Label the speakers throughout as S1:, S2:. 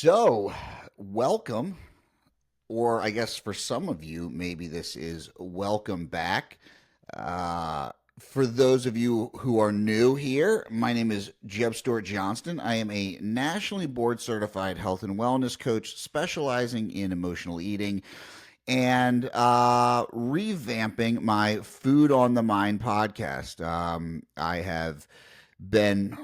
S1: So, welcome, or I guess for some of you, maybe this is welcome back. For those of you who are new here, my name is Jeb Stuart Johnston. I am a nationally board certified health and wellness coach specializing in emotional eating and revamping my Food on the Mind podcast. I have been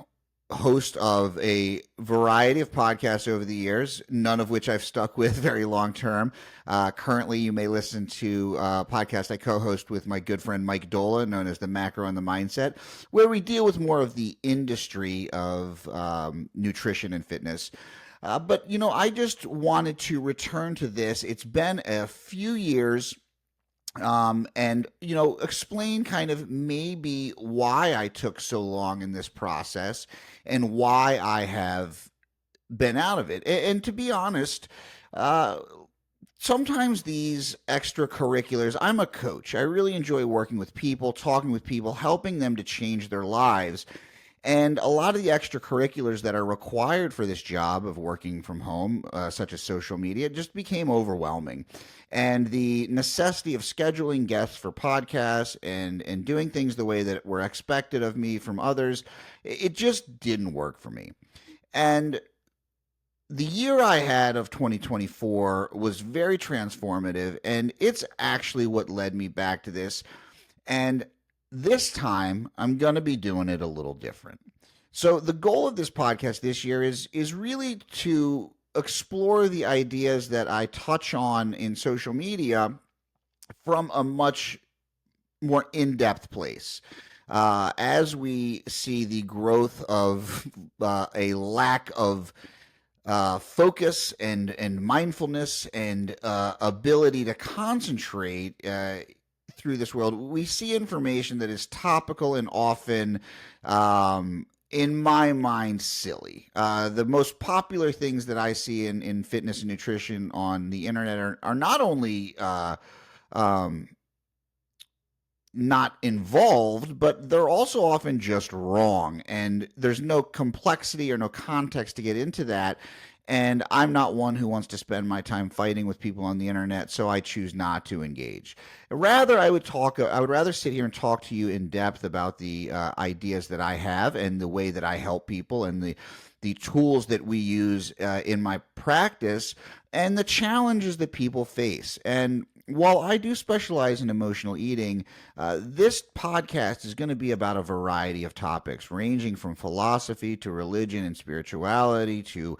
S1: host of a variety of podcasts over the years, none of which I've stuck with very long term. Currently, you may listen to a podcast I co host with my good friend Mike Dola, known as The Macro and the Mindset, where we deal with more of the industry of nutrition and fitness. But I just wanted to return to this. It's been a few years and explain kind of maybe why I took so long in this process and why I have been out of it. And to be honest, uh, sometimes these extracurriculars, I'm a coach. I really enjoy working with people, talking with people, helping them to change their lives. And a lot of the extracurriculars that are required for this job of working from home, such as social media, just became overwhelming. And the necessity of scheduling guests for podcasts and doing things the way that were expected of me from others, it just didn't work for me. And the year I had of 2024 was very transformative, and it's actually what led me back to this. And this time, I'm going to be doing it a little different. So the goal of this podcast this year is really to explore the ideas that I touch on in social media from a much more in-depth place. As we see the growth of a lack of focus and mindfulness and ability to concentrate through this world, we see information that is topical and often, in my mind, silly. The most popular things that I see in fitness and nutrition on the internet are not only um, not involved, but they're also often just wrong. And there's no complexity or no context to get into that. And I'm not one who wants to spend my time fighting with people on the internet, so I choose not to engage. Rather, I would rather sit here and talk to you in depth about the ideas that I have and the way that I help people and the tools that we use in my practice and the challenges that people face. And while I do specialize in emotional eating, this podcast is going to be about a variety of topics, ranging from philosophy to religion and spirituality to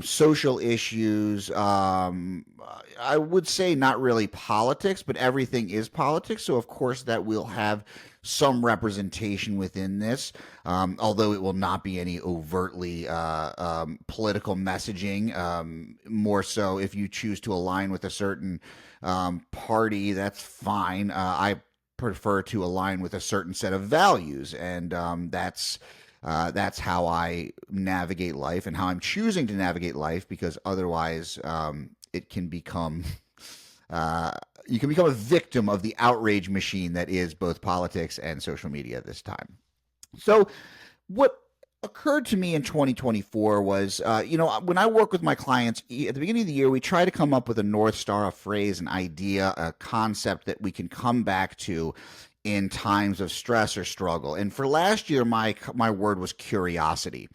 S1: social issues. I would say not really politics, but everything is politics. So, of course, that will have some representation within this, although it will not be any overtly political messaging. More so, if you choose to align with a certain party, that's fine. I prefer to align with a certain set of values, and that's how I navigate life and how I'm choosing to navigate life. Because otherwise, it can become you can become a victim of the outrage machine that is both politics and social media at this time. So, what occurred to me in 2024 was, when I work with my clients at the beginning of the year, we try to come up with a North Star, a phrase, an idea, a concept that we can come back to in times of stress or struggle. And for last year, my word was curiosity.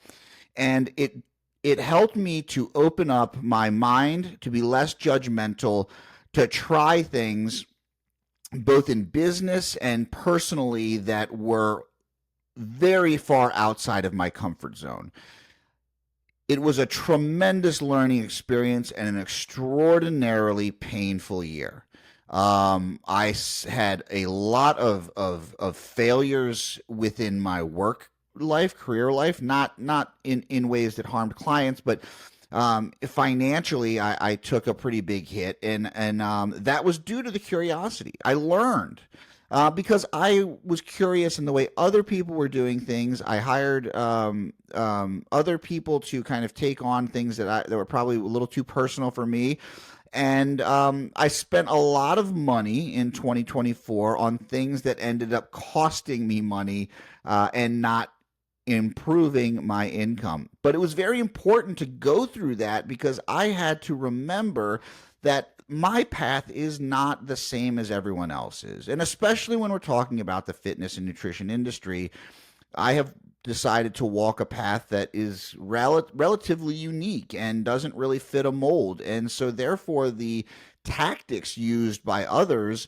S1: And it helped me to open up my mind, to be less judgmental, to try things both in business and personally that were very far outside of my comfort zone. It was a tremendous learning experience and an extraordinarily painful year. Had a lot of failures within my work life, career life, not in ways that harmed clients, but financially, I took a pretty big hit, and that was due to the curiosity. I learned because I was curious in the way other people were doing things. I hired other people to kind of take on things that were probably a little too personal for me. And I spent a lot of money in 2024 on things that ended up costing me money and not improving my income. But it was very important to go through that because I had to remember that my path is not the same as everyone else's. And especially when we're talking about the fitness and nutrition industry, I have decided to walk a path that is relatively unique and doesn't really fit a mold. And so, therefore, the tactics used by others,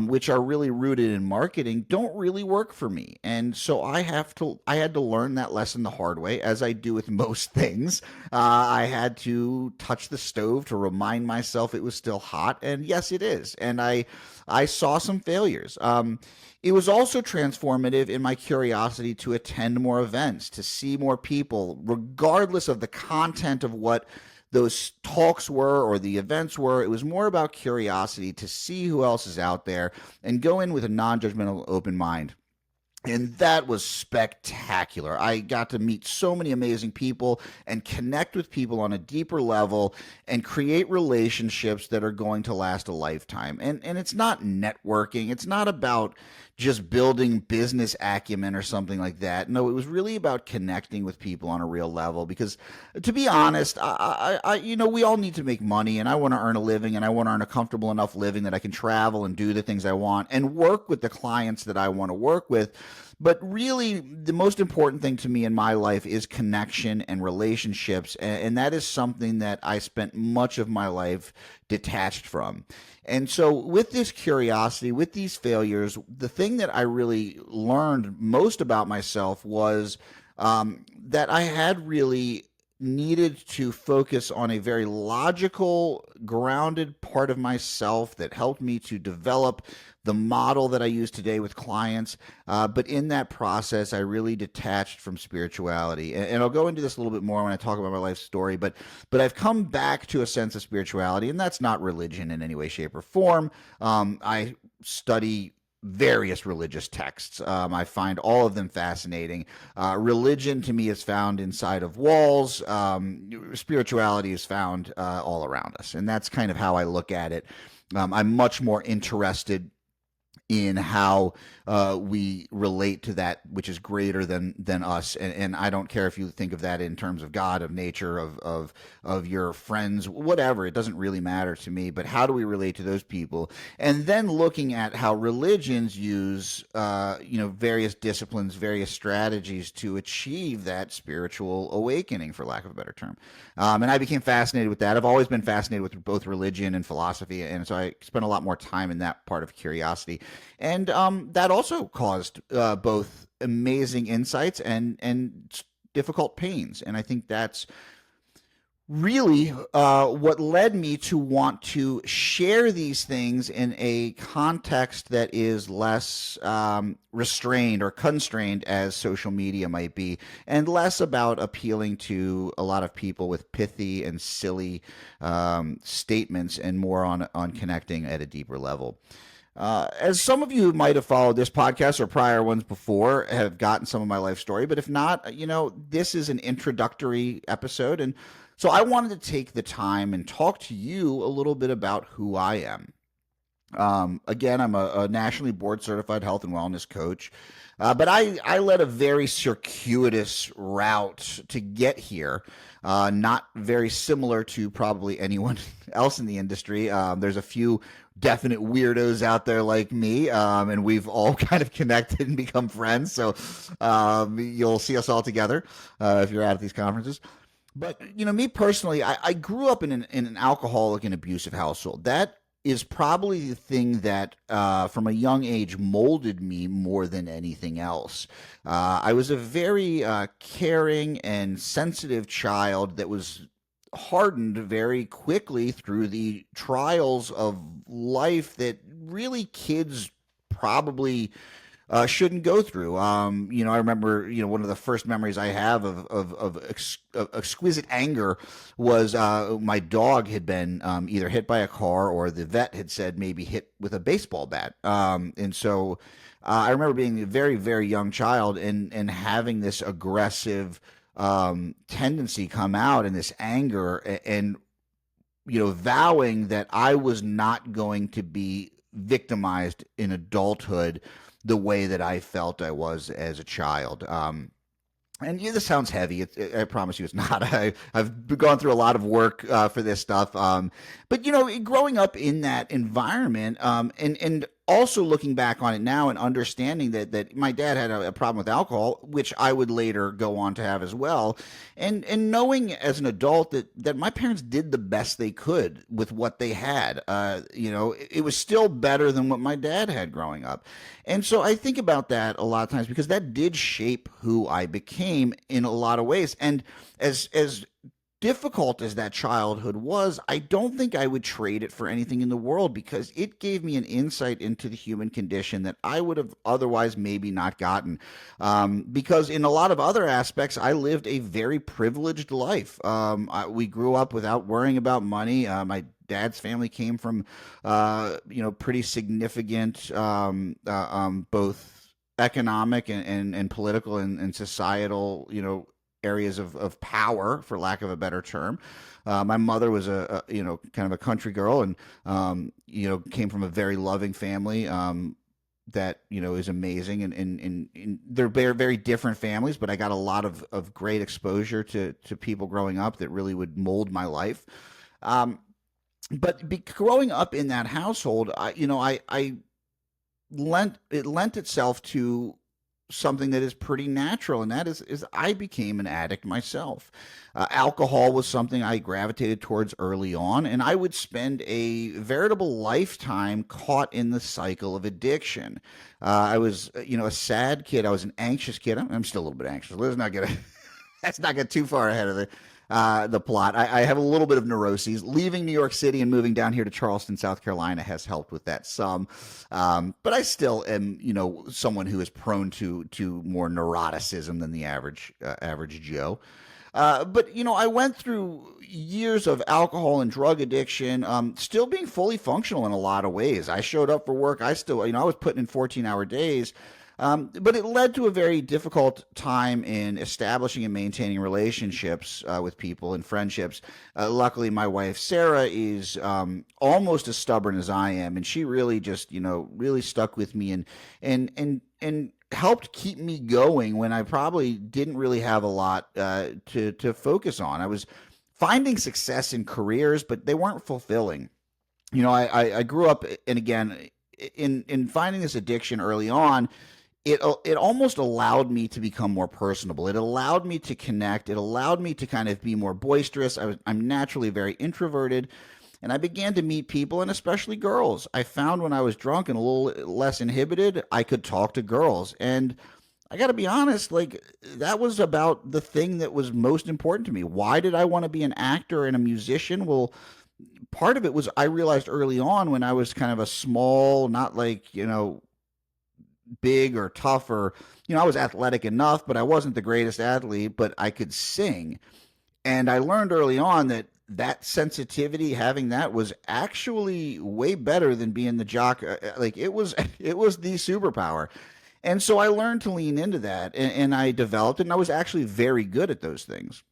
S1: which are really rooted in marketing, don't really work for me. And so I had to learn that lesson the hard way, as I do with most things. I had to touch the stove to remind myself it was still hot, and yes, it is. And I saw some failures. It was also transformative in my curiosity to attend more events, to see more people, regardless of the content of what those talks were or the events were. It was more about curiosity to see who else is out there and go in with a non-judgmental, open mind. And that was spectacular. I got to meet so many amazing people and connect with people on a deeper level and create relationships that are going to last a lifetime. And it's not networking. It's not about just building business acumen or something like that. No, it was really about connecting with people on a real level because, to be honest, we all need to make money, and I want to earn a living, and I want to earn a comfortable enough living that I can travel and do the things I want and work with the clients that I want to work with. But really, the most important thing to me in my life is connection and relationships. And that is something that I spent much of my life detached from. And so, with this curiosity, with these failures, the thing that I really learned most about myself was that I had really needed to focus on a very logical, grounded part of myself that helped me to develop the model that I use today with clients. But in that process, I really detached from spirituality. And I'll go into this a little bit more when I talk about my life story. But I've come back to a sense of spirituality, and that's not religion in any way, shape, or form. I study various religious texts. I find all of them fascinating. Religion to me is found inside of walls. Spirituality is found all around us. And that's kind of how I look at it. I'm much more interested in how we relate to that which is greater than us, and I don't care if you think of that in terms of God, of nature, of your friends, whatever. It doesn't really matter to me. But how do we relate to those people? And then looking at how religions use various disciplines, various strategies to achieve that spiritual awakening, for lack of a better term. And I became fascinated with that. I've always been fascinated with both religion and philosophy, and so I spent a lot more time in that part of curiosity. And that also caused both amazing insights and difficult pains. And I think that's really what led me to want to share these things in a context that is less restrained or constrained as social media might be, and less about appealing to a lot of people with pithy and silly statements, and more on connecting at a deeper level. As some of you might have followed this podcast or prior ones before, have gotten some of my life story, but if not, this is an introductory episode. And so I wanted to take the time and talk to you a little bit about who I am. Again, I'm a nationally board certified health and wellness coach, but I led a very circuitous route to get here, not very similar to probably anyone else in the industry. There's a few definite weirdos out there like me, and we've all kind of connected and become friends. So you'll see us all together if you're at these conferences. But me personally, I grew up in an alcoholic and abusive household. That is probably the thing that, from a young age, molded me more than anything else. I was a very caring and sensitive child that was hardened very quickly through the trials of life that really kids probably shouldn't go through. I remember, one of the first memories I have of exquisite anger was my dog had been either hit by a car, or the vet had said maybe hit with a baseball bat. And so I remember being a very, very young child and having this aggressive tendency come out, and this anger, and vowing that I was not going to be victimized in adulthood the way that I felt I was as a child. and yeah, this sounds heavy. I promise you, it's not. I've gone through a lot of work for this stuff. But growing up in that environment, and also looking back on it now and understanding that my dad had a problem with alcohol, which I would later go on to have as well, and knowing as an adult that my parents did the best they could with what they had. It was still better than what my dad had growing up. And so I think about that a lot of times because that did shape who I became in a lot of ways. And as difficult as that childhood was, I don't think I would trade it for anything in the world because it gave me an insight into the human condition that I would have otherwise maybe not gotten. Because in a lot of other aspects, I lived a very privileged life. We grew up without worrying about money. My dad's family came from, pretty significant, both economic and political and societal, areas of power, for lack of a better term. My mother was kind of a country girl, and came from a very loving family. That is amazing, and they're very, very different families, but I got a lot of great exposure to people growing up that really would mold my life. Um, but growing up in that household, I lent itself to something that is pretty natural, and that is I became an addict myself. Alcohol was something I gravitated towards early on, and I would spend a veritable lifetime caught in the cycle of addiction. I was, a sad kid. I was an anxious kid. I'm still a little bit anxious. Let's not get let's not get too far ahead of the plot. I have a little bit of neuroses. Leaving New York City and moving down here to Charleston, South Carolina, has helped with that some. But I still am, someone who is prone to more neuroticism than the average Joe. But I went through years of alcohol and drug addiction, still being fully functional in a lot of ways. I showed up for work. I still, I was putting in 14-hour days. But it led to a very difficult time in establishing and maintaining relationships with people and friendships. Luckily, my wife Sarah is almost as stubborn as I am, and she really just really stuck with me and helped keep me going when I probably didn't really have a lot to focus on. I was finding success in careers, but they weren't fulfilling. I grew up, and again, in finding this addiction early on, it almost allowed me to become more personable. It allowed me to connect. It allowed me to kind of be more boisterous. I'm naturally very introverted, and I began to meet people, and especially girls. I found when I was drunk and a little less inhibited, I could talk to girls. And I got to be honest, like that was about the thing that was most important to me. Why did I want to be an actor and a musician? Well, part of it was I realized early on when I was kind of a small, not like, big or tough, or I was athletic enough, but I wasn't the greatest athlete, but I could sing. And I learned early on that sensitivity, having that, was actually way better than being the jock. Like it was the superpower. And so I learned to lean into that, and I developed it, and I was actually very good at those things.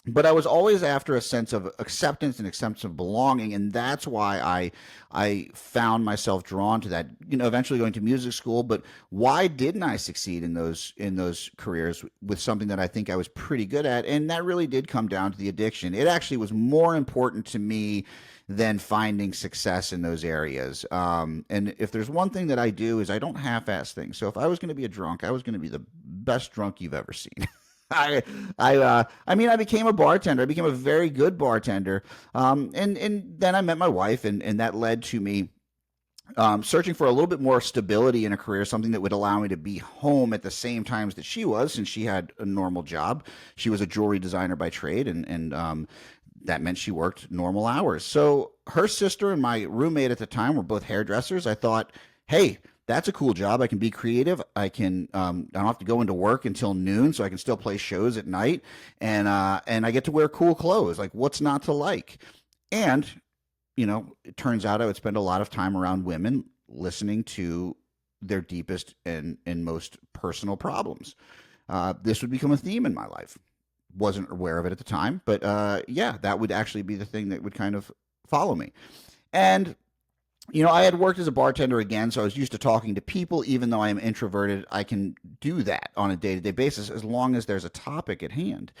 S1: But I was always after a sense of acceptance and a sense of belonging, and that's why I found myself drawn to that. Eventually going to music school. But why didn't I succeed in those careers with something that I think I was pretty good at? And that really did come down to the addiction. It actually was more important to me than finding success in those areas. And if there's one thing that I do is I don't half-ass things. So if I was going to be a drunk, I was going to be the best drunk you've ever seen. I I became a bartender. I became a very good bartender. And then I met my wife, and that led to me searching for a little bit more stability in a career, something that would allow me to be home at the same times that she was, since she had a normal job. She was a jewelry designer by trade, and that meant she worked normal hours. So her sister and my roommate at the time were both hairdressers. I thought, hey, that's a cool job. I can be creative. I don't have to go into work until noon, so I can still play shows at night, and I get to wear cool clothes. Like, what's not to like? And it turns out I would spend a lot of time around women, listening to their deepest and most personal problems. This would become a theme in my life. Wasn't aware of it at the time, but yeah, that would actually be the thing that would kind of follow me. And I had worked as a bartender again, so I was used to talking to people. Even though I am introverted, I can do that on a day to day basis as long as there's a topic at hand.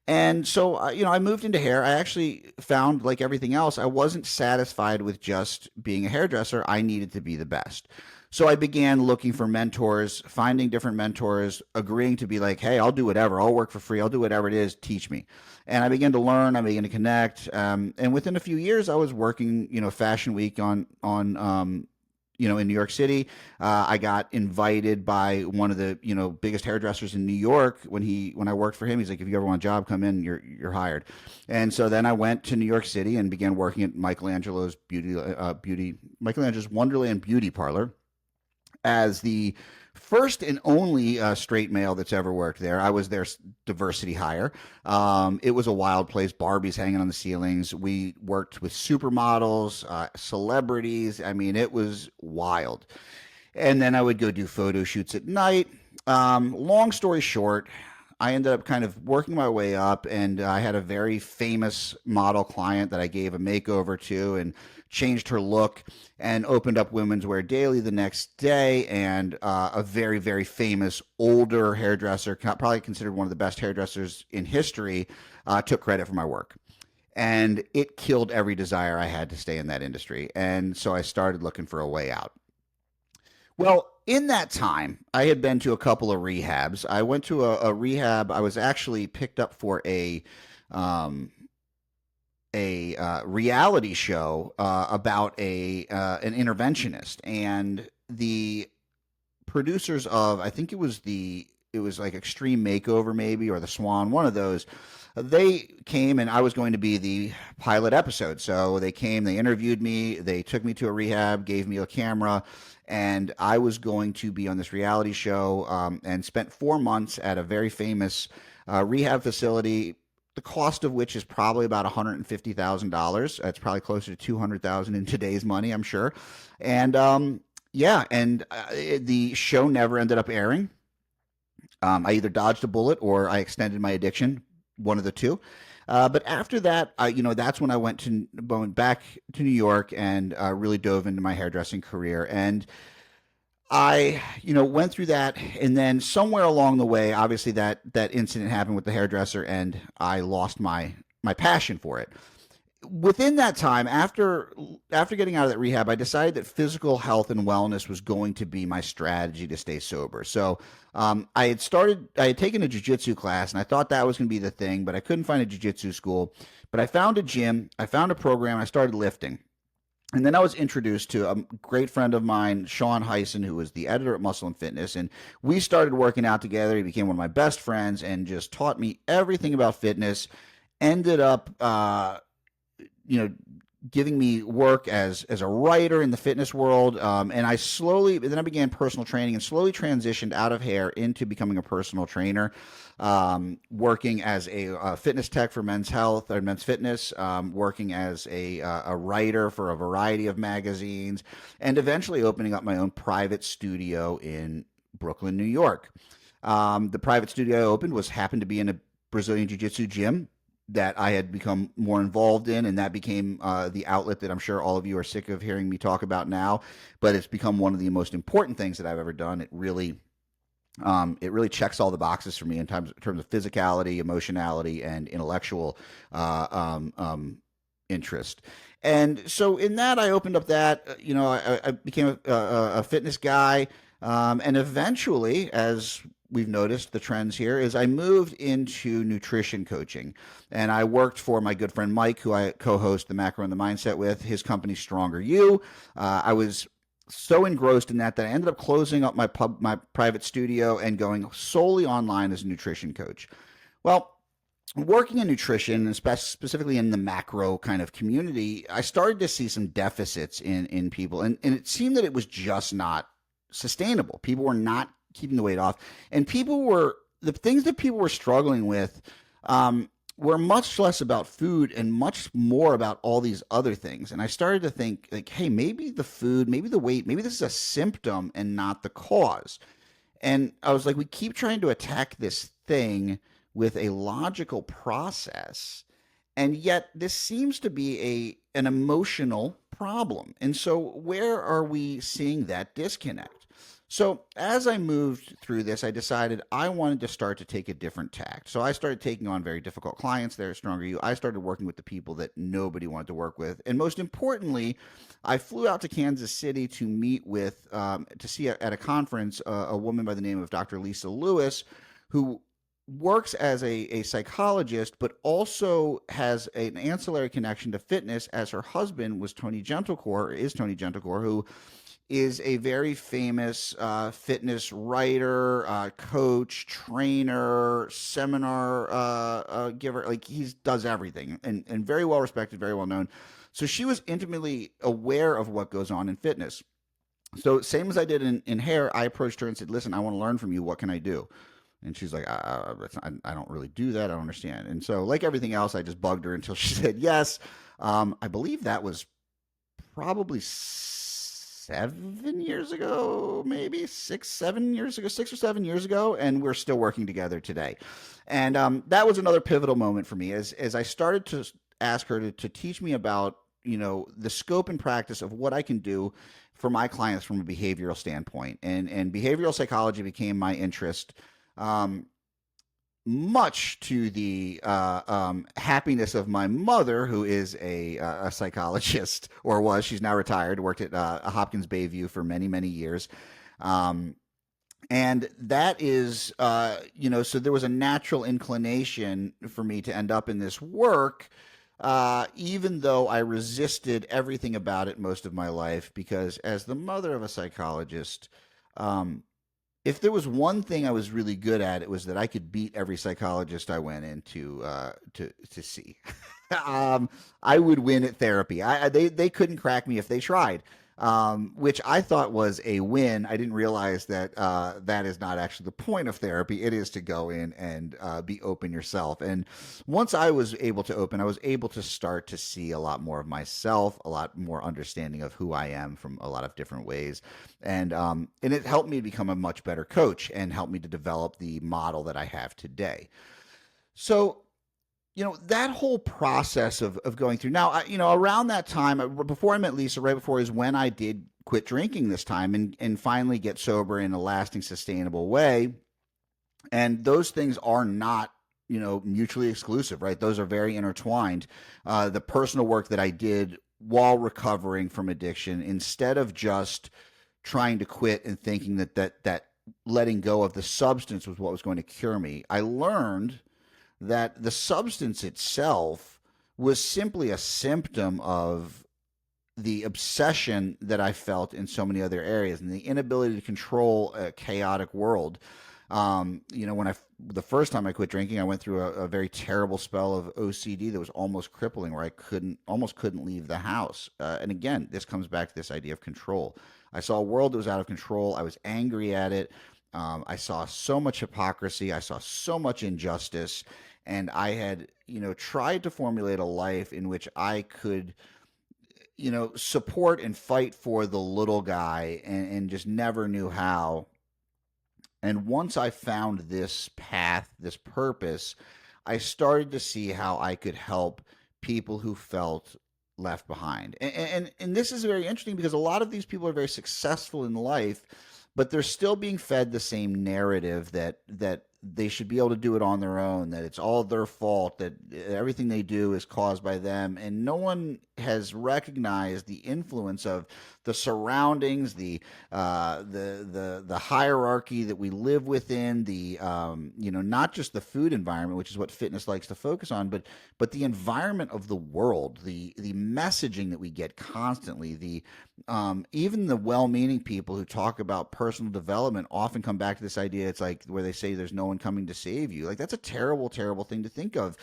S1: And so, I moved into hair. I actually found, like everything else, I wasn't satisfied with just being a hairdresser. I needed to be the best. So I began looking for mentors, finding different mentors, agreeing to be like, hey, I'll do whatever. I'll work for free. I'll do whatever it is. Teach me. And I began to learn. I began to connect. And within a few years, I was working, Fashion Week in New York City. I got invited by one of the biggest hairdressers in New York when I worked for him. He's like, if you ever want a job, come in. You're hired. And so then I went to New York City and began working at Michelangelo's Wonderland Beauty Parlor as the first and only straight male that's ever worked there. I was their diversity hire. It was a wild place. Barbies hanging on the ceilings. We worked with supermodels, celebrities. I mean, it was wild. And then I would go do photo shoots at night. Long story short, I ended up kind of working my way up, and I had a very famous model client that I gave a makeover to and changed her look and opened up Women's Wear Daily the next day. And a very, very famous older hairdresser, probably considered one of the best hairdressers in history, took credit for my work. And it killed every desire I had to stay in that industry. And so I started looking for a way out. Well, in that time, I had been to a couple of rehabs. I went to a rehab. I was actually picked up for um, a reality show about a an interventionist, and the producers of, I think it was like Extreme Makeover maybe, or The Swan, one of those. They came, and I was going to be the pilot episode. So they came, they interviewed me, they took me to a rehab, gave me a camera, and I was going to be on this reality show, and spent 4 months at a very famous rehab facility. The cost of which is probably about $150,000. It's probably closer to 200,000 in today's money, I'm sure. And yeah, and the show never ended up airing. I either dodged a bullet or I extended my addiction, one of the two. But after that, that's when I went back to New York and really dove into my hairdressing career. And I, went through that, and then somewhere along the way, obviously that incident happened with the hairdresser, and I lost my passion for it. Within that time, after getting out of that rehab, I decided that physical health and wellness was going to be my strategy to stay sober. So I had taken a jujitsu class, and I thought that was going to be the thing, but I couldn't find a jujitsu school. But I found a gym, I found a program, and I started lifting. And then I was introduced to a great friend of mine, Sean Heisen, who was the editor at Muscle and Fitness. And we started working out together. He became one of my best friends and just taught me everything about fitness. Ended up, you know, giving me work as a writer in the fitness world. And then I began personal training and slowly transitioned out of hair into becoming a personal trainer, working as a fitness tech for Men's Health or Men's Fitness, working as a writer for a variety of magazines, and eventually opening up my own private studio in Brooklyn, New York. The private studio I opened happened to be in a Brazilian Jiu Jitsu gym that I had become more involved in, and that became the outlet that I'm sure all of you are sick of hearing me talk about now. But it's become one of the most important things that I've ever done. It really checks all the boxes for me in terms of physicality, emotionality, and intellectual interest. And so in that, I opened up that. I became a fitness guy, and eventually, as we've noticed the trends here, is I moved into nutrition coaching, and I worked for my good friend Mike, who I co-host the Macro and the Mindset with. His company, Stronger You. I was so engrossed in that I ended up closing up my private studio and going solely online as a nutrition coach. Well, working in nutrition, and specifically in the macro kind of community, I started to see some deficits in people, and it seemed that it was just not sustainable. People were not keeping the weight off, and the things that people were struggling with were much less about food and much more about all these other things. And I started to think, like, hey, maybe the food, maybe the weight, maybe this is a symptom and not the cause. And I was like, we keep trying to attack this thing with a logical process, and yet this seems to be an emotional problem. And so, where are we seeing that disconnect? So, as I moved through this, I decided I wanted to start to take a different tact. So, I started taking on very difficult clients. They're stronger you. I started working with the people that nobody wanted to work with. And most importantly, I flew out to Kansas City to meet with, to see at a conference, a woman by the name of Dr. Lisa Lewis, who works as a psychologist, but also has an ancillary connection to fitness, as her husband was Tony Gentlecore, is Tony Gentlecore, who is a very famous fitness writer, coach, trainer, seminar giver. Like he does everything, and very well respected, very well known. So she was intimately aware of what goes on in fitness. So same as I did in hair, I approached her and said, "Listen, I want to learn from you. What can I do?" And she's like, I don't really do that. I don't understand. And so, like everything else, I just bugged her until she said yes. I believe that was probably 7 years ago, maybe 6 or 7 years ago, and we're still working together today. And that was another pivotal moment for me as I started to ask her to teach me about the scope and practice of what I can do for my clients from a behavioral standpoint. And behavioral psychology became my interest. Um, Much to the happiness of my mother, who is a psychologist, or was. She's now retired, worked at Hopkins Bayview for many, many years. Um, and that is, so there was a natural inclination for me to end up in this work, even though I resisted everything about it most of my life, because as the mother of a psychologist, um, if there was one thing I was really good at, it was that I could beat every psychologist I went in to see. I would win at therapy. They couldn't crack me if they tried, which I thought was a win. I didn't realize that that is not actually the point of therapy. It is to go in and be open yourself. And once I was able to open, I was able to start to see a lot more of myself, a lot more understanding of who I am from a lot of different ways. And it helped me become a much better coach and helped me to develop the model that I have today. So, that whole process of going through now, around that time, before I met Lisa, right before is when I did quit drinking this time and finally get sober in a lasting, sustainable way. And those things are not, mutually exclusive, right? Those are very intertwined. The personal work that I did while recovering from addiction, instead of just trying to quit and thinking that letting go of the substance was what was going to cure me, I learned that the substance itself was simply a symptom of the obsession that I felt in so many other areas and the inability to control a chaotic world. When the first time I quit drinking, I went through a very terrible spell of OCD that was almost crippling, where I almost couldn't leave the house. And again, this comes back to this idea of control. I saw a world that was out of control. I was angry at it. I saw so much hypocrisy. I saw so much injustice. And I had, tried to formulate a life in which I could, support and fight for the little guy and just never knew how. And once I found this path, this purpose, I started to see how I could help people who felt left behind. And this is very interesting because a lot of these people are very successful in life, but they're still being fed the same narrative that they should be able to do it on their own, that it's all their fault, that everything they do is caused by them. And no one has recognized the influence of the surroundings, the hierarchy that we live within, not just the food environment, which is what fitness likes to focus on, but the environment of the world, the messaging that we get constantly, even the well-meaning people who talk about personal development often come back to this idea. It's like where they say there's no one coming to save you. Like, that's a terrible, terrible thing to think of.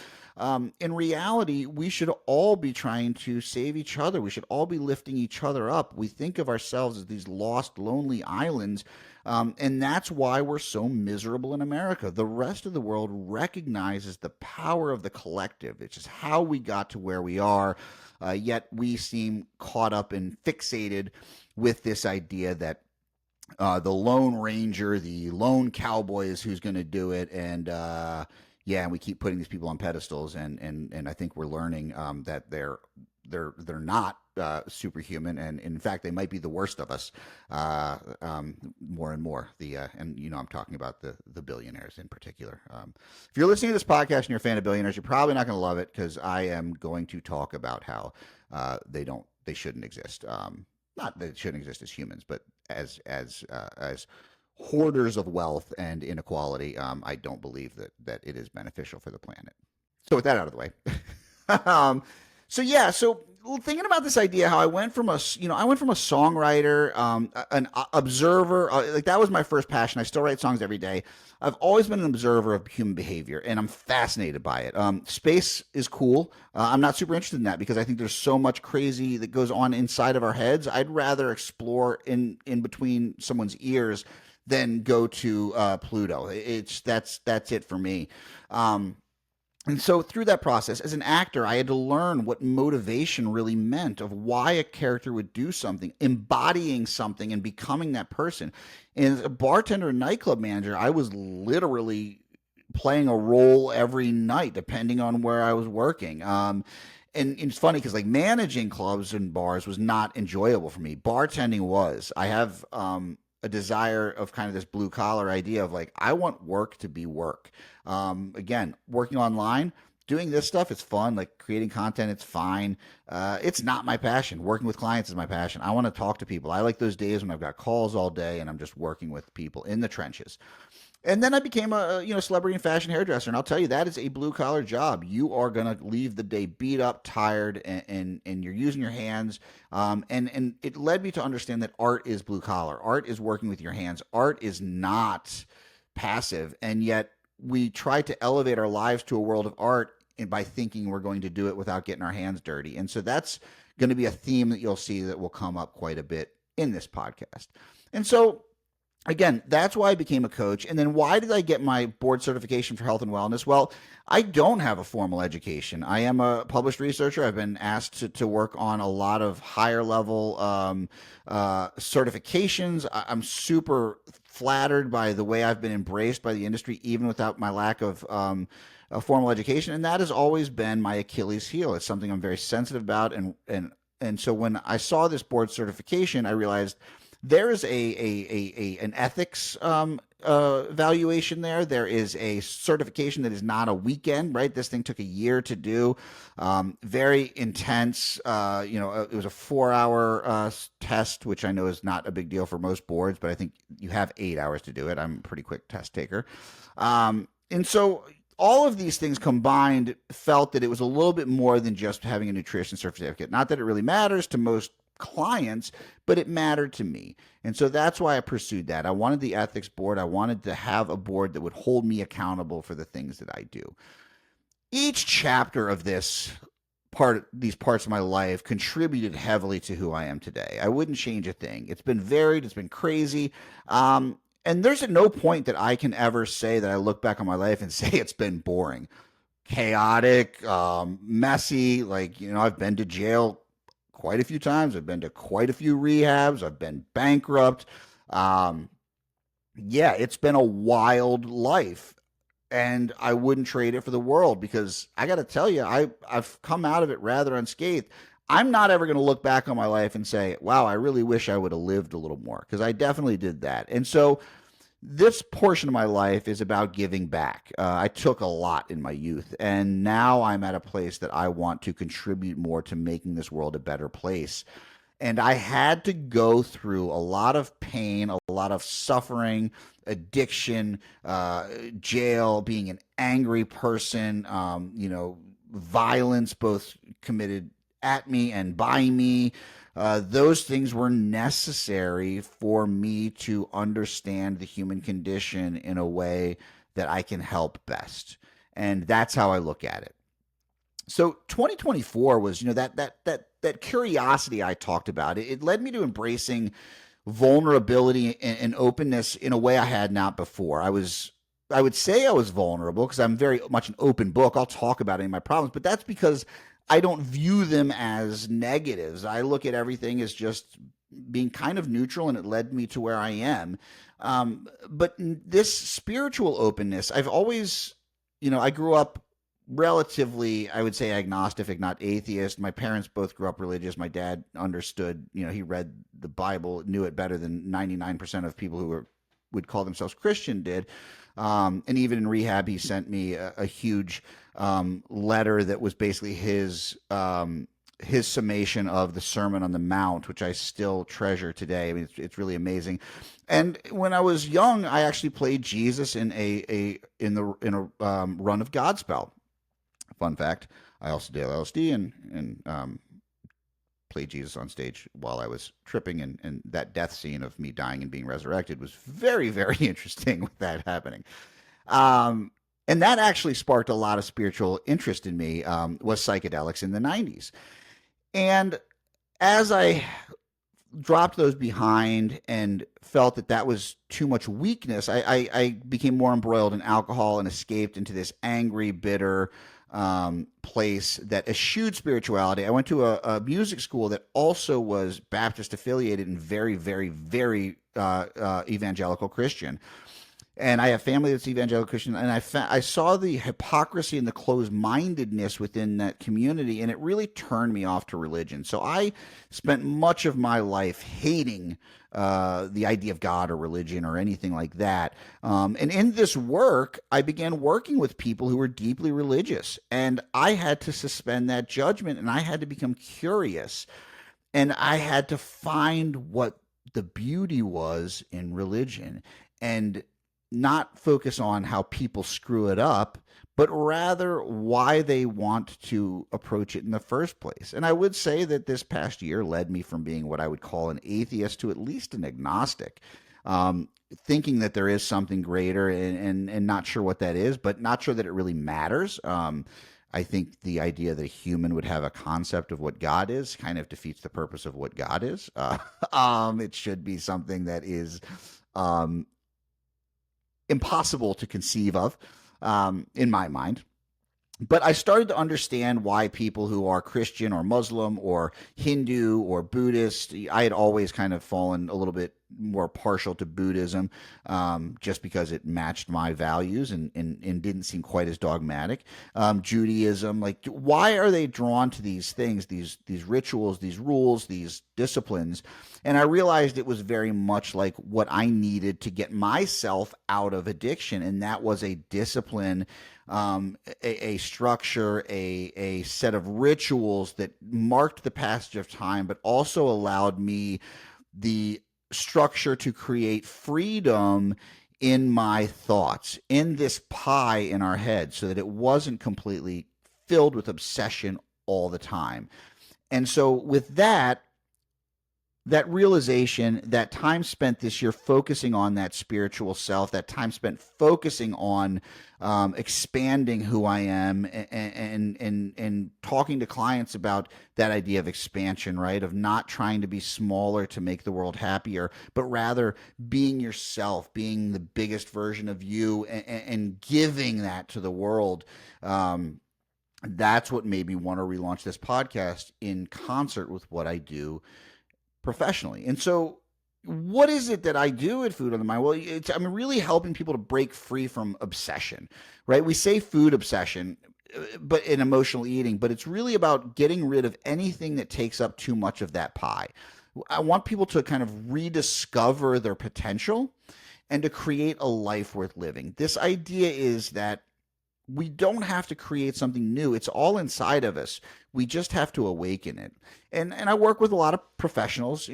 S1: In reality, we should all be trying to save each other. We should all be lifting each other up. We think of ourselves as these lost, lonely islands. And that's why we're so miserable in America. The rest of the world recognizes the power of the collective. It's just how we got to where we are. Yet we seem caught up and fixated with this idea that the Lone Ranger, the lone cowboy is who's going to do it. And and we keep putting these people on pedestals. And I think we're learning that they're they're not superhuman, and in fact they might be the worst of us more and more. And I'm talking about the billionaires in particular. If you're listening to this podcast and you're a fan of billionaires, you're probably not going to love it because I am going to talk about how they shouldn't exist. Not that they shouldn't exist as humans, but as hoarders of wealth and inequality. I don't believe that it is beneficial for the planet. So with that out of the way, so thinking about this idea, how I went from a songwriter, an observer, like that was my first passion. I still write songs every day. I've always been an observer of human behavior, and I'm fascinated by it. Space is cool. I'm not super interested in that because I think there's so much crazy that goes on inside of our heads. I'd rather explore in between someone's ears than go to Pluto. That's it for me. And so through that process, as an actor, I had to learn what motivation really meant, of why a character would do something, embodying something and becoming that person. And as a bartender and nightclub manager, I was literally playing a role every night, depending on where I was working. And it's funny because like managing clubs and bars was not enjoyable for me. Bartending was. I have a desire of kind of this blue collar idea of like, I want work to be work. Again, working online, doing this stuff, it's fun. Like creating content, it's fine. It's not my passion. Working with clients is my passion. I want to talk to people. I like those days when I've got calls all day and I'm just working with people in the trenches. And then I became a celebrity and fashion hairdresser, and I'll tell you that is a blue collar job. You are gonna leave the day beat up, tired, and you're using your hands. And it led me to understand that art is blue collar. Art is working with your hands. Art is not passive, and yet we try to elevate our lives to a world of art by thinking we're going to do it without getting our hands dirty. And so that's going to be a theme that you'll see that will come up quite a bit in this podcast. And so again, that's why I became a coach. And then why did I get my board certification for health and wellness? Well, I don't have a formal education. I am a published researcher. I've been asked to work on a lot of higher level certifications. I'm super flattered by the way I've been embraced by the industry, even without my lack of a formal education. And that has always been my Achilles heel. It's something I'm very sensitive about. And so when I saw this board certification, I realized there is an ethics valuation there. There is a certification that is not a weekend, right? This thing took a year to do. Very intense. It was a 4-hour test, which I know is not a big deal for most boards, but I think you have 8 hours to do it. I'm a pretty quick test taker. And so all of these things combined felt that it was a little bit more than just having a nutrition certificate. Not that it really matters to most clients, but it mattered to me. And so that's why I pursued that. I wanted the ethics board. I wanted to have a board that would hold me accountable for the things that I do. Each chapter of these parts of my life contributed heavily to who I am today. I wouldn't change a thing. It's been varied. It's been crazy. And there's at no point that I can ever say that I look back on my life and say it's been boring, chaotic, messy. I've been to jail quite a few times. I've been to quite a few rehabs. I've been bankrupt. It's been a wild life, and I wouldn't trade it for the world because I got to tell you, I've come out of it rather unscathed. I'm not ever going to look back on my life and say, wow, I really wish I would have lived a little more, because I definitely did that. And so this portion of my life is about giving back. I took a lot in my youth, and now I'm at a place that I want to contribute more to making this world a better place. And I had to go through a lot of pain, a lot of suffering, addiction, jail, being an angry person, violence both committed at me and by me. Those things were necessary for me to understand the human condition in a way that I can help best. And that's how I look at it. So 2024 was, that curiosity I talked about. It led me to embracing vulnerability and openness in a way I had not before. I would say I was vulnerable because I'm very much an open book. I'll talk about any of my problems, but that's because I don't view them as negatives. I look at everything as just being kind of neutral, and it led me to where I am. But this spiritual openness, I've always, I grew up relatively, I would say, agnostic, if not atheist. My parents both grew up religious. My dad understood, he read the Bible, knew it better than 99% of people would call themselves Christian did. And even in rehab, he sent me a huge letter that was basically his summation of the Sermon on the Mount, which I still treasure today. I mean, it's really amazing. And when I was young, I actually played Jesus in a run of Godspell. Fun fact: I also did LSD and played Jesus on stage while I was tripping, and that death scene of me dying and being resurrected was very, very interesting with that happening. Um, and that actually sparked a lot of spiritual interest in me. Was psychedelics in the '90s, and as I dropped those behind and felt that that was too much weakness, I became more embroiled in alcohol and escaped into this angry, bitter place that eschewed spirituality. I went to a music school that also was Baptist affiliated and very, very, very evangelical Christian. And I have family that's evangelical Christian, and I saw the hypocrisy and the closed mindedness within that community, and it really turned me off to religion. So I spent much of my life hating the idea of God or religion or anything like that. And in this work, I began working with people who were deeply religious, and I had to suspend that judgment, and I had to become curious, and I had to find what the beauty was in religion. And not focus on how people screw it up, but rather why they want to approach it in the first place. And I would say that this past year led me from being what I would call an atheist to at least an agnostic, thinking that there is something greater and not sure what that is, but not sure that it really matters. I think the idea that a human would have a concept of what God is kind of defeats the purpose of what God is. It should be something that is um, impossible to conceive of, in my mind. But I started to understand why people who are Christian or Muslim or Hindu or Buddhist, I had always kind of fallen a little bit more partial to Buddhism, just because it matched my values and didn't seem quite as dogmatic. Judaism, like, why are they drawn to these things, these rituals, these rules, these disciplines? And I realized it was very much like what I needed to get myself out of addiction, and that was a discipline, a structure, a set of rituals that marked the passage of time, but also allowed me the structure to create freedom in my thoughts, in this pie in our head, so that it wasn't completely filled with obsession all the time. And so with that realization, that time spent this year focusing on that spiritual self, that time spent focusing on expanding who I am, and talking to clients about that idea of expansion, right? Of not trying to be smaller to make the world happier, but rather being yourself, being the biggest version of you, and giving that to the world. That's what made me want to relaunch this podcast in concert with what I do professionally. And so, what is it that I do at Food on the Mind? Well, I'm really helping people to break free from obsession, right? We say food obsession, but in emotional eating, but it's really about getting rid of anything that takes up too much of that pie. I want people to kind of rediscover their potential and to create a life worth living. This idea is that we don't have to create something new. It's all inside of us. We just have to awaken it. And I work with a lot of professionals,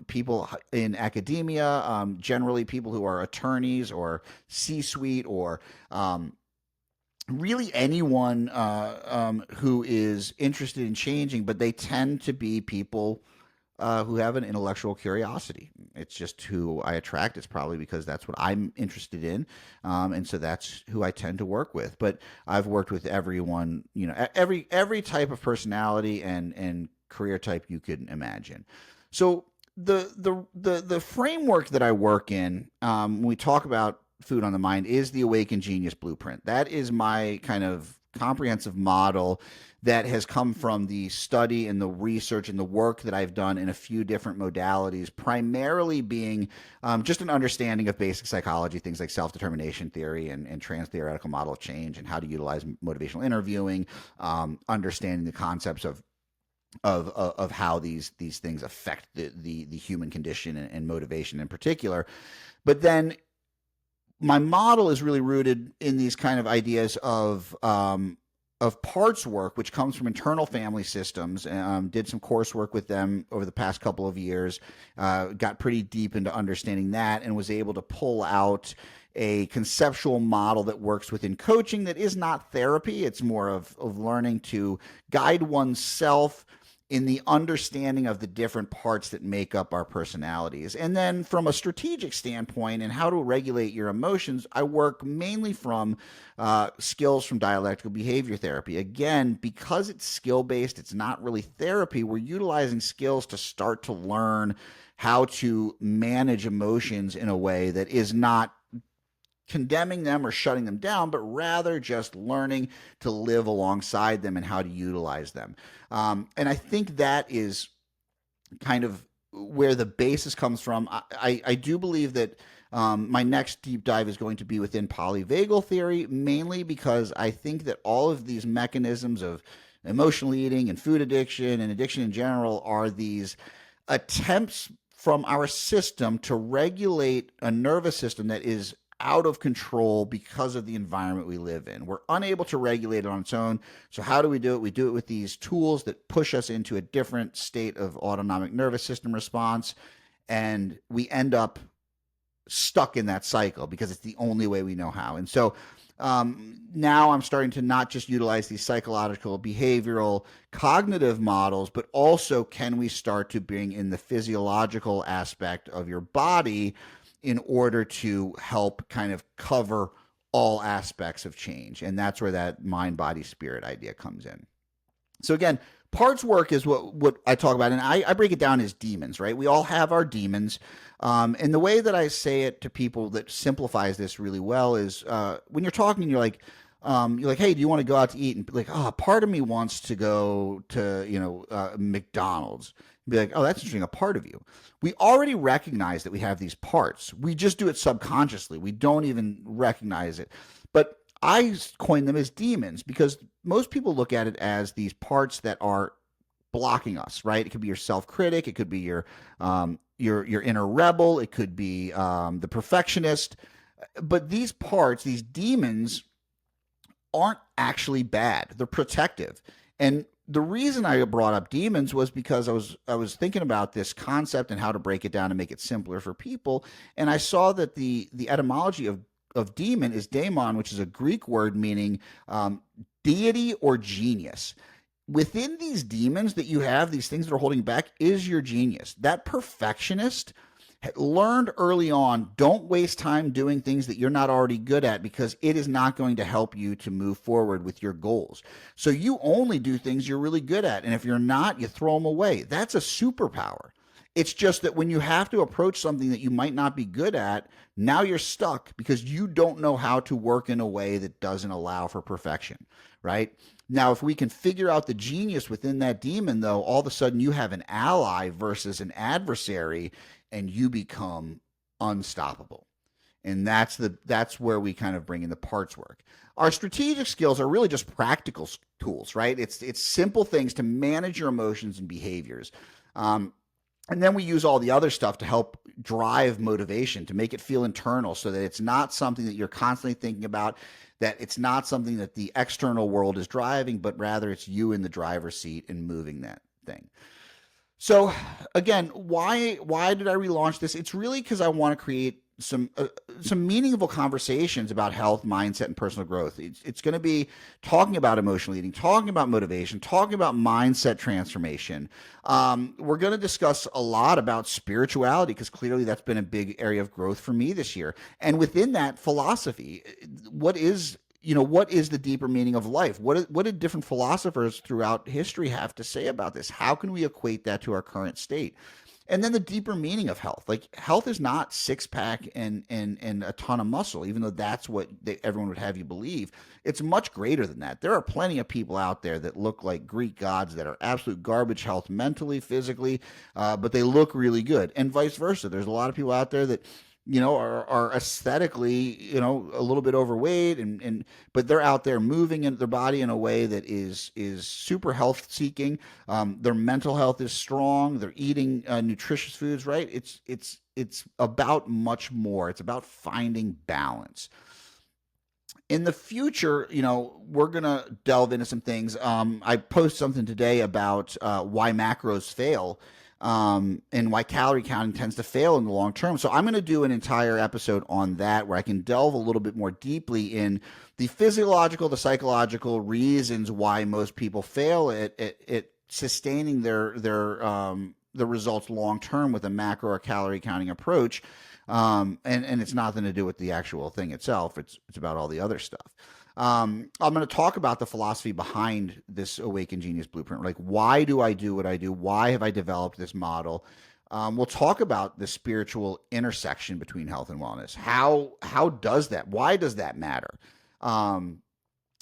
S1: people in academia, generally people who are attorneys or C-suite, or really anyone who is interested in changing, but they tend to be people who have an intellectual curiosity. It's just who I attract. It's probably because that's what I'm interested in, and so that's who I tend to work with. But I've worked with everyone, every type of personality and career type you could imagine. So the framework that I work in, when we talk about Food on the Mind, is the Awaken Genius Blueprint. That is my kind of comprehensive model that has come from the study and the research and the work that I've done in a few different modalities, primarily being just an understanding of basic psychology, things like self-determination theory and trans-theoretical model of change and how to utilize motivational interviewing, understanding the concepts of how these things affect the human condition and motivation in particular. But then my model is really rooted in these kind of ideas of parts work, which comes from internal family systems. Did some coursework with them over the past couple of years, got pretty deep into understanding that, and was able to pull out a conceptual model that works within coaching that is not therapy. It's more of learning to guide oneself in the understanding of the different parts that make up our personalities. And then from a strategic standpoint and how to regulate your emotions, I work mainly from skills from dialectical behavior therapy. Again, because it's skill-based, it's not really therapy. We're utilizing skills to start to learn how to manage emotions in a way that is not condemning them or shutting them down, but rather just learning to live alongside them and how to utilize them. And I think that is kind of where the basis comes from. I do believe that my next deep dive is going to be within polyvagal theory, mainly because I think that all of these mechanisms of emotional eating and food addiction and addiction in general are these attempts from our system to regulate a nervous system that is out of control because of the environment we live in. We're unable to regulate it on its own. So how do we do it? We do it with these tools that push us into a different state of autonomic nervous system response. And we end up stuck in that cycle because it's the only way we know how. And so now I'm starting to not just utilize these psychological, behavioral, cognitive models, but also can we start to bring in the physiological aspect of your body in order to help kind of cover all aspects of change. And that's where that mind, body, spirit idea comes in. So again, parts work is what I talk about. And I break it down as demons, right? We all have our demons. And the way that I say it to people that simplifies this really well is when you're talking, you're like, hey, do you want to go out to eat? And be like, part of me wants to go to, McDonald's. Be like, oh, that's interesting. A part of you. We already recognize that we have these parts. We just do it subconsciously. We don't even recognize it. But I coin them as demons because most people look at it as these parts that are blocking us, right? It could be your self-critic. It could be your inner rebel. It could be the perfectionist. But these parts, these demons, aren't actually bad. They're protective. And the reason I brought up demons was because I was thinking about this concept and how to break it down and make it simpler for people. And I saw that the etymology of demon is daemon, which is a Greek word meaning deity or genius. Within these demons that you have, these things that are holding back, is your genius. That perfectionist learned early on, don't waste time doing things that you're not already good at because it is not going to help you to move forward with your goals. So you only do things you're really good at. And if you're not, you throw them away. That's a superpower. It's just that when you have to approach something that you might not be good at, now you're stuck because you don't know how to work in a way that doesn't allow for perfection, right? Now, if we can figure out the genius within that demon, though, all of a sudden you have an ally versus an adversary, and you become unstoppable. And that's where we kind of bring in the parts work. Our strategic skills are really just practical tools, right? It's simple things to manage your emotions and behaviors. And then we use all the other stuff to help drive motivation, to make it feel internal so that it's not something that you're constantly thinking about, that it's not something that the external world is driving, but rather it's you in the driver's seat and moving that thing. So again, why did I relaunch this? It's really because I want to create some meaningful conversations about health, mindset, and personal growth. It's going to be talking about emotional eating, talking about motivation, talking about mindset transformation. We're going to discuss a lot about spirituality because clearly that's been a big area of growth for me this year. And within that, philosophy. What is the deeper meaning of life? What did different philosophers throughout history have to say about this? How can we equate that to our current state? And then the deeper meaning of health. Like health is not six pack and a ton of muscle, even though that's what everyone would have you believe. It's much greater than that. There are plenty of people out there that look like Greek gods that are absolute garbage health mentally, physically, but they look really good, and vice versa. There's a lot of people out there that are aesthetically, a little bit overweight, and but they're out there moving in their body in a way that is super health seeking. Their mental health is strong. They're eating nutritious foods, right? It's about much more. It's about finding balance. In the future, we're gonna delve into some things. I posted something today about why macros fail, and why calorie counting tends to fail in the long term. So I'm going to do an entire episode on that, where I can delve a little bit more deeply in the physiological, the psychological reasons why most people fail at sustaining their results long term with a macro or calorie counting approach. And it's nothing to do with the actual thing itself. It's about all the other stuff. I'm going to talk about the philosophy behind this Awaken Genius Blueprint. Like, why do I do what I do? Why have I developed this model? We'll talk about the spiritual intersection between health and wellness. How does that? Why does that matter? And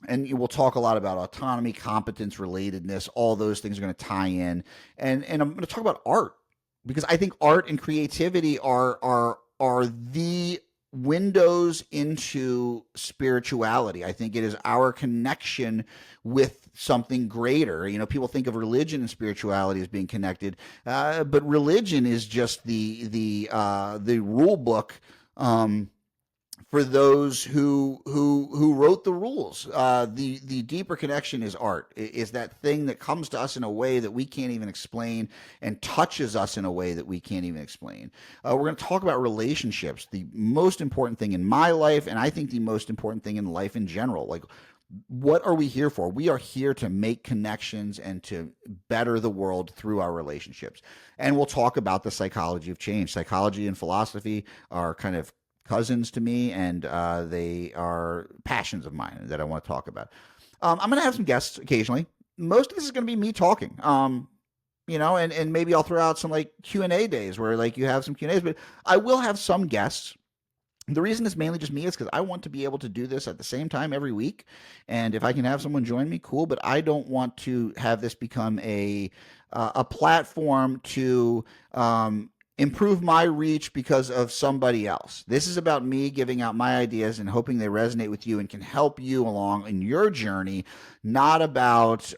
S1: we'll talk a lot about autonomy, competence, relatedness. All those things are going to tie in. And I'm going to talk about art, because I think art and creativity are the windows into spirituality. I think it is our connection with something greater. People think of religion and spirituality as being connected, but religion is just the rule book for those who wrote the rules. The deeper connection is art. Is that thing that comes to us in a way that we can't even explain, and touches us in a way that we can't even explain. We're going to talk about relationships, the most important thing in my life, and I think the most important thing in life in general. Like, what are we here for? We are here to make connections and to better the world through our relationships. And we'll talk about the psychology of change. Psychology and philosophy are kind of cousins to me, and they are passions of mine that I want to talk about. I'm going to have some guests occasionally. Most of this is going to be me talking, and maybe I'll throw out some like Q&A days where like you have some Q&As, but I will have some guests. The reason it's mainly just me is because I want to be able to do this at the same time every week. And if I can have someone join me, cool. But I don't want to have this become a platform to improve my reach because of somebody else. This is about me giving out my ideas and hoping they resonate with you and can help you along in your journey, not about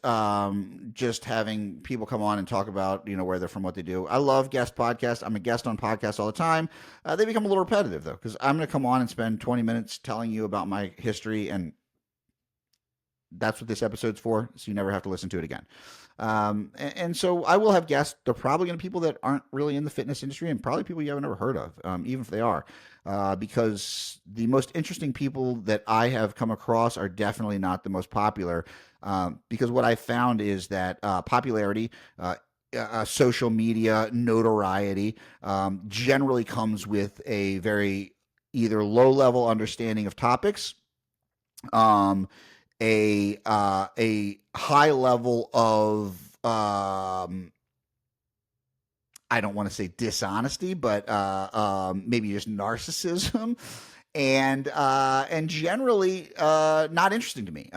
S1: just having people come on and talk about, where they're from, what they do. I love guest podcasts. I'm a guest on podcasts all the time. They become a little repetitive, though, because I'm going to come on and spend 20 minutes telling you about my history, and that's what this episode's for, so you never have to listen to it again. And so I will have guests. They're probably going to be people that aren't really in the fitness industry, and probably people you haven't ever heard of, even if they are, because the most interesting people that I have come across are definitely not the most popular, because what I found is that popularity, social media notoriety, generally comes with a very either low level understanding of topics, a high level of I don't want to say dishonesty, but maybe just narcissism, and generally not interesting to me.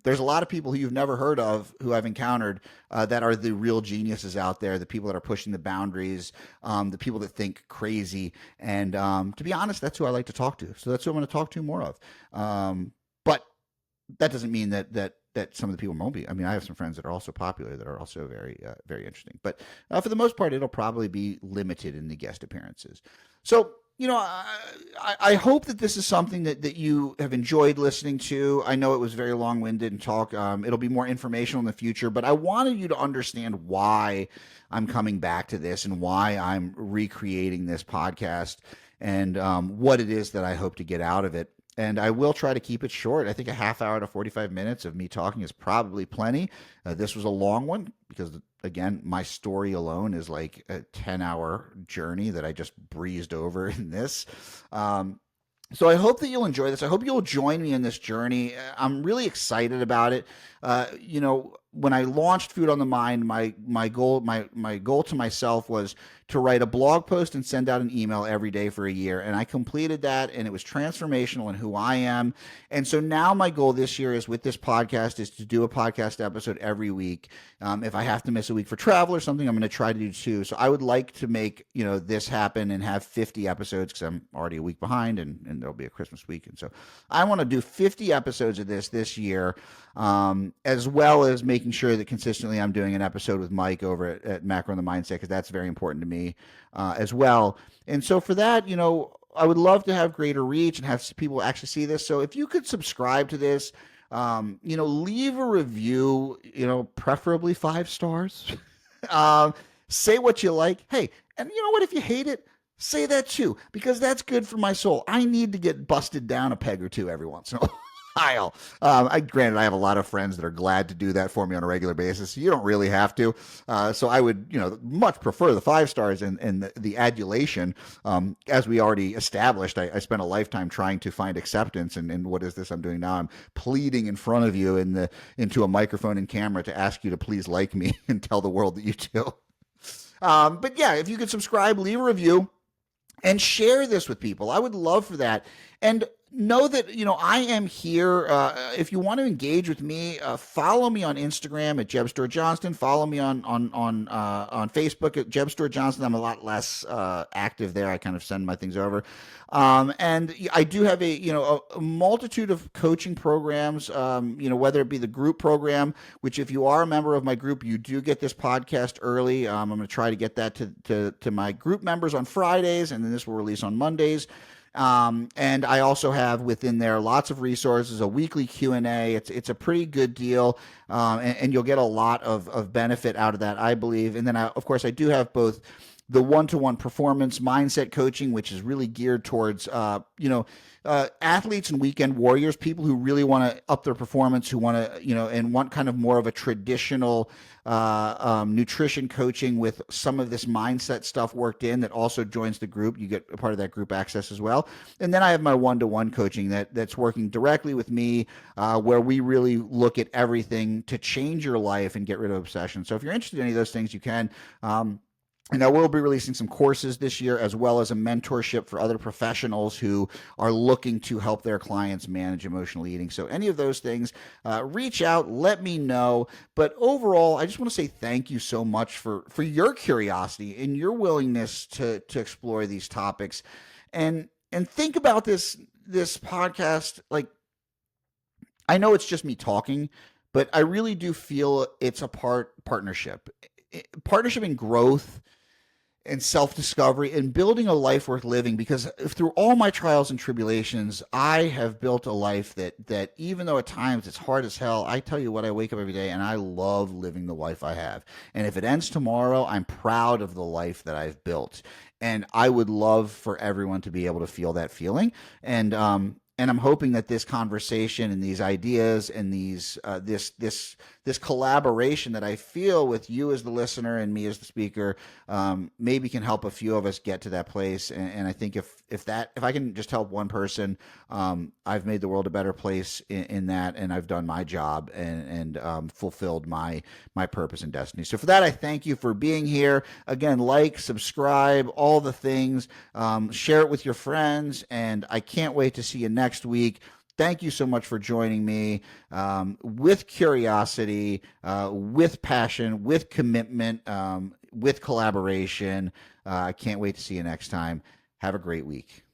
S1: There's a lot of people who you've never heard of who I've encountered that are the real geniuses out there, the people that are pushing the boundaries, the people that think crazy, and to be honest, that's who I like to talk to. So that's who I'm going to talk to more of. But that doesn't mean that some of the people won't be. I mean, I have some friends that are also popular that are also very, very interesting. But for the most part, it'll probably be limited in the guest appearances. So, I hope that this is something that you have enjoyed listening to. I know it was very long-winded and talk. It'll be more informational in the future, but I wanted you to understand why I'm coming back to this and why I'm recreating this podcast, and what it is that I hope to get out of it. And I will try to keep it short. I think a half hour to 45 minutes of me talking is probably plenty. This was a long one because, again, my story alone is like a 10-hour journey that I just breezed over in this. So I hope that you'll enjoy this. I hope you'll join me in this journey. I'm really excited about it. when I launched Food on the Mind, my goal to myself was to write a blog post and send out an email every day for a year. And I completed that, and it was transformational in who I am. And so now my goal this year is with this podcast is to do a podcast episode every week. If I have to miss a week for travel or something, I'm going to try to do two. So I would like to make, this happen and have 50 episodes because I'm already a week behind, and there'll be a Christmas week. And so I want to do 50 episodes of this year, as well as making sure that consistently I'm doing an episode with Mike over at Macro on the Mindset, because that's very important to me as well. And so for that, I would love to have greater reach and have people actually see this. So if you could subscribe to this, leave a review, preferably 5 stars. Say what you like. Hey, and you know what? If you hate it, say that too, because that's good for my soul. I need to get busted down a peg or two every once in a while. Granted, I have a lot of friends that are glad to do that for me on a regular basis. So you don't really have to. So I would, much prefer the 5 stars and the adulation. As we already established, I spent a lifetime trying to find acceptance. And what is this I'm doing now? I'm pleading in front of you into a microphone and camera to ask you to please like me and tell the world that you do. But yeah, if you could subscribe, leave a review, and share this with people. I would love for that. And know that, I am here. If you want to engage with me, follow me on Instagram at Jeb Stuart Johnston. Follow me on Facebook at Jeb Stuart Johnston. I'm a lot less active there. I kind of send my things over. And I do have a multitude of coaching programs, whether it be the group program, which if you are a member of my group, you do get this podcast early. I'm going to try to get that to my group members on Fridays, and then this will release on Mondays. And I also have within there lots of resources, a weekly Q&A. It's a pretty good deal, and you'll get a lot of benefit out of that, I believe. And then, of course, I do have both the one-to-one performance mindset coaching, which is really geared towards, athletes and weekend warriors, people who really want to up their performance, who want to, and want kind of more of a traditional nutrition coaching with some of this mindset stuff worked in that also joins the group. You get a part of that group access as well. And then I have my one-to-one coaching that's working directly with me, where we really look at everything to change your life and get rid of obsession. So if you're interested in any of those things, you can. And I will be releasing some courses this year, as well as a mentorship for other professionals who are looking to help their clients manage emotional eating. So any of those things, reach out, let me know. But overall, I just want to say thank you so much for your curiosity and your willingness to explore these topics. And think about this podcast. Like, I know it's just me talking, but I really do feel it's a partnership in growth and self-discovery and building a life worth living, because through all my trials and tribulations, I have built a life that even though at times it's hard as hell, I tell you what, I wake up every day and I love living the life I have. And if it ends tomorrow, I'm proud of the life that I've built. And I would love for everyone to be able to feel that feeling. And I'm hoping that this conversation and these ideas and these this collaboration that I feel with you as the listener and me as the speaker, maybe can help a few of us get to that place. And I think if I can just help one person, I've made the world a better place in that, and I've done my job and fulfilled my purpose and destiny. So for that, I thank you for being here. Again, like, subscribe, all the things, share it with your friends, and I can't wait to see you next week. Thank you so much for joining me with curiosity, with passion, with commitment, with collaboration. I can't wait to see you next time. Have a great week.